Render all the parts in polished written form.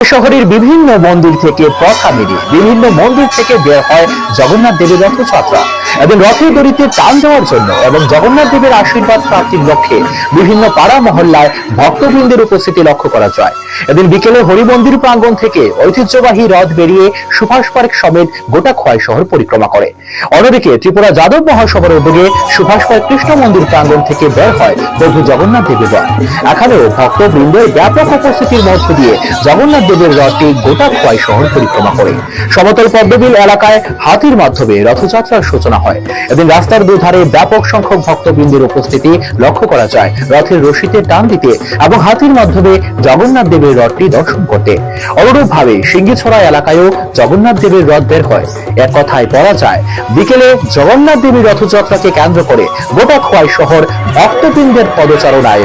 শহরের বিভিন্ন মন্দির থেকে পথা বেরিয়ে বিভিন্ন মন্দির থেকে বের হয় জগন্নাথ দেবের রথযাত্রা এবং রথের দড়িতে টান দেওয়ার জন্য এবং জগন্নাথ দেবের আশীর্বাদ প্রাপ্তির লক্ষ্যে বিভিন্ন পাড়া মহল্লায় ভক্তবৃন্দের উপস্থিতি লক্ষ্য করা যায়। এদিন বিকেলে হরিমন্দির প্রাঙ্গণ থেকে ঐতিহ্যবাহী রথ বেরিয়ে সুভাষ পার্ক সমেত গোটা খোয়াই শহর পরিক্রমা করে। অন্যদিকে ত্রিপুরা যাদব মহাসভার উদ্যোগে সুভাষ পার্ক কৃষ্ণ মন্দির প্রাঙ্গণ থেকে বের হয় প্রভু জগন্নাথ দেবের রথ। এখানেও ভক্তবৃন্দের ব্যাপক উপস্থিতির মধ্য দিয়ে জগন্নাথ দেবের রথটি গোটা খোয়াই শহর পরিক্রমা করে। সমতল পদ্মবিল এলাকায় হাতির মাধ্যমে রথযাত্রার সূচনা হয়। এদিন রাস্তার দুধারে ব্যাপক সংখ্যক ভক্তবৃন্দের উপস্থিতি লক্ষ্য করা যায় রথের রশিতে টান দিতে এবং হাতির মাধ্যমে জগন্নাথ দেবের রথটি দর্শন করতে। অনুরূপভাবে সিঙ্গিছড়া এলাকায়ও জগন্নাথ দেবের রথ বের হয়। এক কথায় বলা যায় বিকেলে জগন্নাথ দেবের রথযাত্রাকে কেন্দ্র করে গোটা খোয়াই শহর ভক্তবৃন্দের পদচারণায়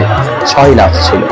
ছয় লাভ ছিল।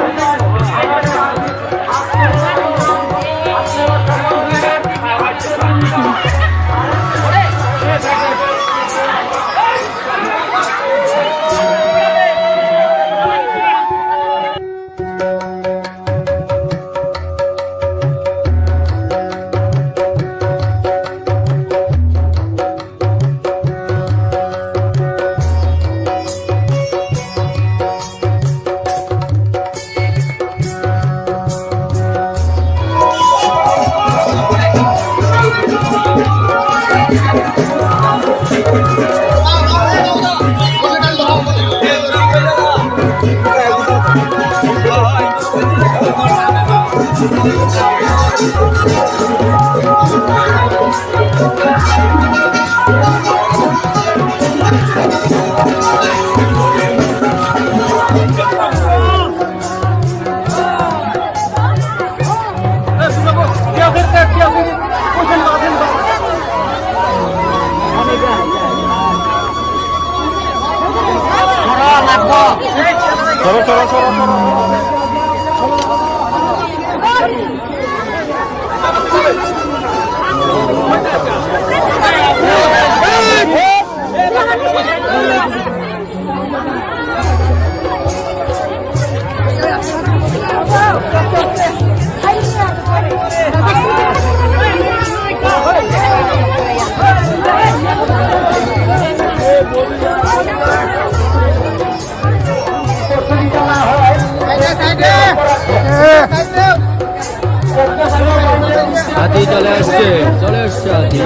হাতি চলে আসছে হাতি।